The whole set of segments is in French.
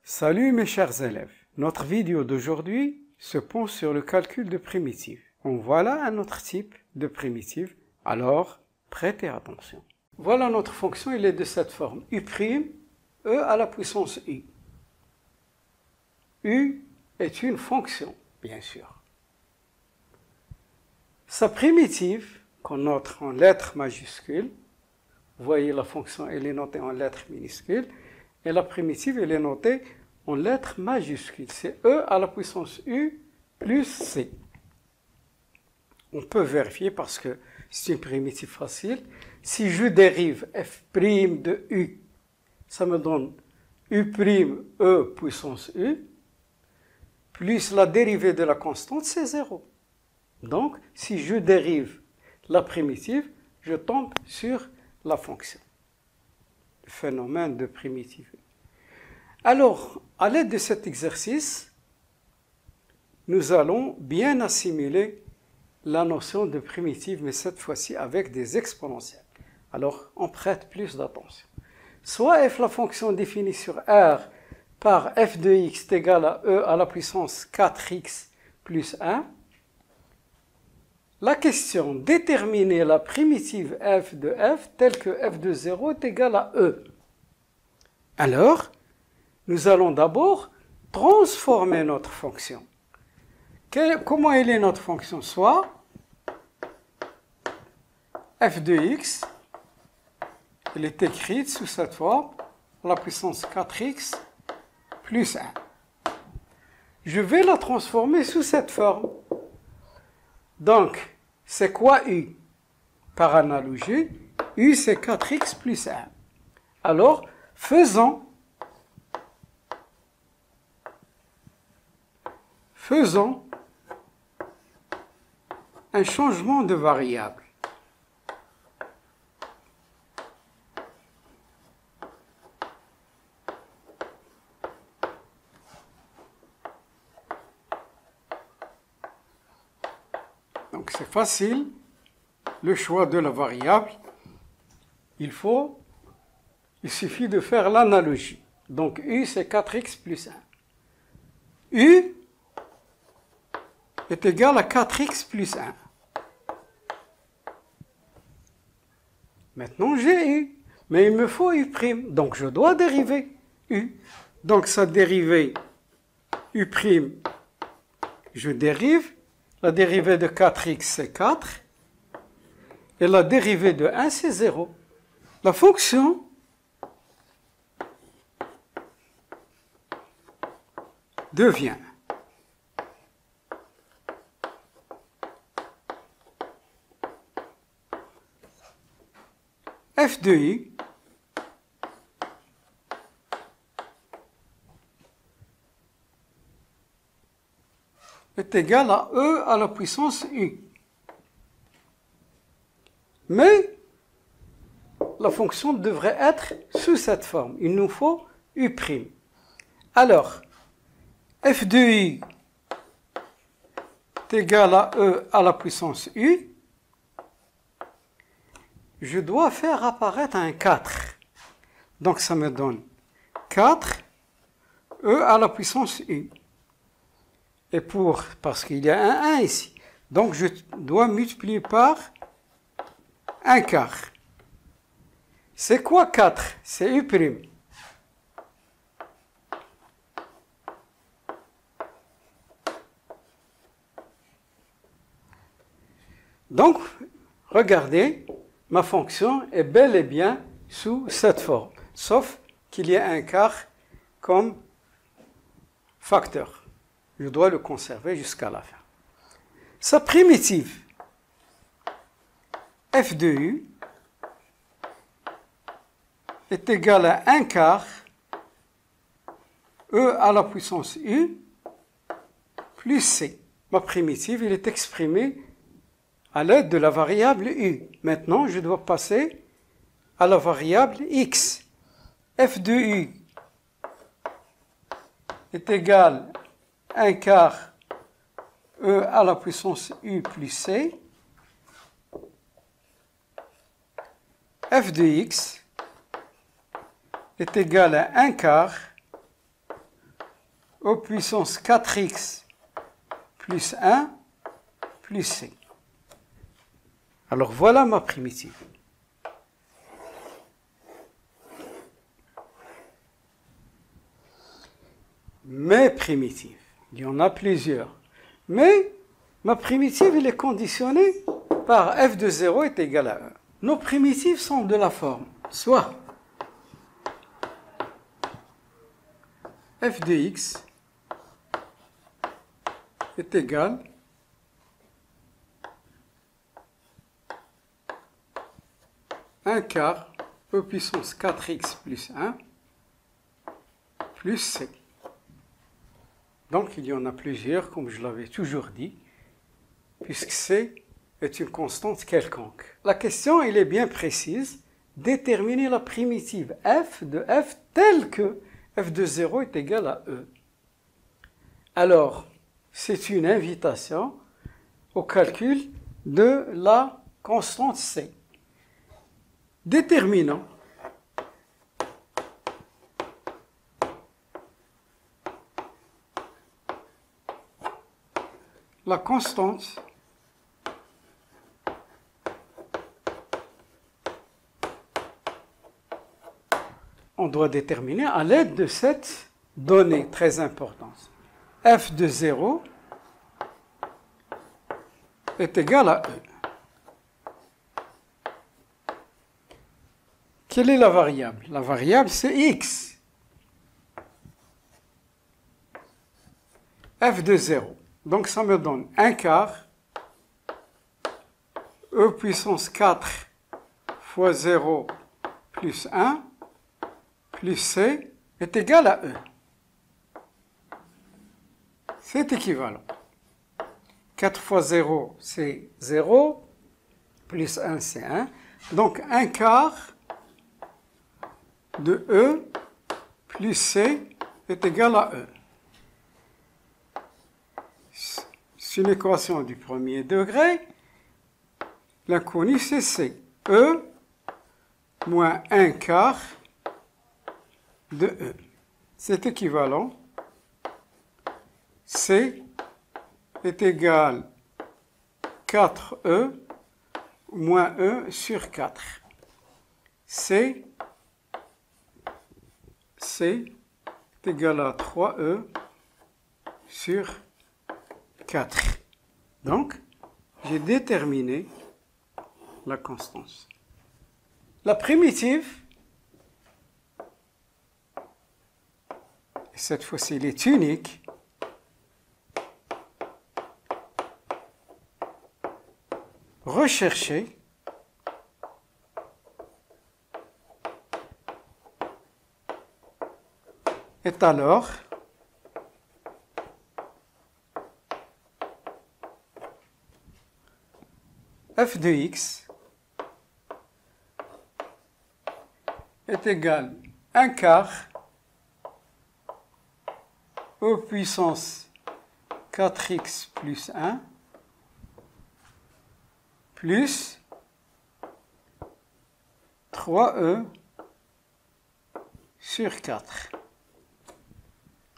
Salut mes chers élèves, notre vidéo d'aujourd'hui se penche sur le calcul de primitives. En voilà un autre type de primitive, alors prêtez attention. Voilà notre fonction, il est de cette forme, u', e à la puissance u. U est une fonction, bien sûr. Sa primitive, qu'on note en lettres majuscules, vous voyez la fonction, elle est notée en lettres minuscules, et la primitive, elle est notée en lettres majuscules. C'est e à la puissance u plus c. On peut vérifier parce que c'est une primitive facile. Si je dérive f' de u, ça me donne u' e puissance u, plus la dérivée de la constante, c'est 0. Donc, si je dérive la primitive, je tombe sur la fonction. Le phénomène de primitive. Alors, à l'aide de cet exercice, nous allons bien assimiler la notion de primitive, mais cette fois-ci avec des exponentielles. Alors, on prête plus d'attention. Soit f, la fonction définie sur R par f de x est égal à e à la puissance 4x plus 1. La question, déterminer la primitive f de f telle que f de 0 est égal à e. Alors, nous allons d'abord transformer notre fonction. Comment elle est notre fonction? Soit f de x, elle est écrite sous cette forme, à la puissance 4x plus 1. Je vais la transformer sous cette forme. Donc, c'est quoi u? Par analogie, u c'est 4x plus 1. Alors, faisons un changement de variable. Donc c'est facile, le choix de la variable, il suffit de faire l'analogie. Donc u c'est 4x plus 1. U est égal à 4x plus 1. Maintenant j'ai u, mais il me faut u', donc je dois dériver u. Donc sa dérivée u', je dérive, la dérivée de 4x c'est 4, et la dérivée de 1 c'est 0. La fonction devient f de u est égal à e à la puissance u. Mais la fonction devrait être sous cette forme. Il nous faut u'. Alors, f de u est égal à e à la puissance u. Je dois faire apparaître un 4. Donc ça me donne 4 e à la puissance u. Et parce qu'il y a un 1 ici. Donc je dois multiplier par un quart. C'est quoi 4? C'est u'. Donc, regardez, ma fonction est bel et bien sous cette forme, sauf qu'il y a un quart comme facteur. Je dois le conserver jusqu'à la fin. Sa primitive f de u est égale à 1 quart e à la puissance u plus c. Ma primitive, elle est exprimée à l'aide de la variable u. Maintenant, je dois passer à la variable x. f de u est égal à 1 quart e à la puissance u plus c. f de x est égal à 1 quart E puissance 4x plus 1 plus c. Alors voilà ma primitive. Mes primitives, il y en a plusieurs. Mais ma primitive, elle est conditionnée par f de 0 est égal à 1. Nos primitives sont de la forme soit f de x est égal à 1 quart e puissance 4x plus 1 plus c. Donc il y en a plusieurs, comme je l'avais toujours dit, puisque c est une constante quelconque. La question, elle est bien précise. Déterminer la primitive f de f telle que f de 0 est égal à e. Alors, c'est une invitation au calcul de la constante c. Déterminant la constante on doit déterminer à l'aide de cette donnée très importante. F de 0 est égal à E. Quelle est la variable? La variable, c'est X. F de 0. Donc, ça me donne 1 quart E puissance 4 fois 0 plus 1 plus C est égal à E. C'est équivalent. 4 fois 0, c'est 0, plus 1, c'est 1. Donc, 1 quart de E plus C est égal à E. C'est une équation du premier degré. L'inconnu, c'est C. E moins 1 quart de E. C'est équivalent. C est égal 4E moins E sur 4. C est égal à 3E sur 4. Donc, j'ai déterminé la constance. La primitive, cette fois-ci, elle est unique. Rechercher est alors f de x est égal à 1 quart E puissance 4x plus 1 plus 3E sur 4.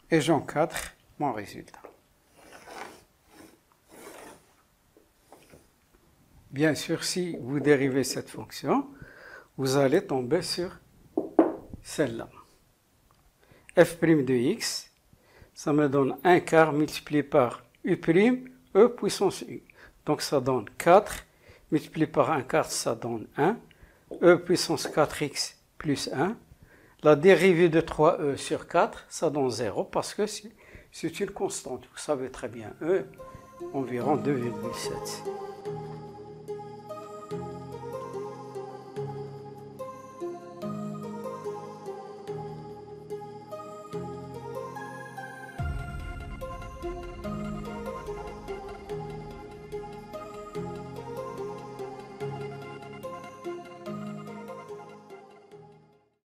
Et j'encadre mon résultat. Bien sûr, si vous dérivez cette fonction, vous allez tomber sur celle-là. f' de x, ça me donne 1 quart multiplié par u', e puissance u. Donc ça donne 4, multiplié par 1 quart, ça donne 1. E puissance 4x plus 1. La dérivée de 3e sur 4, ça donne 0 parce que c'est une constante. Vous savez très bien, e environ 2,7.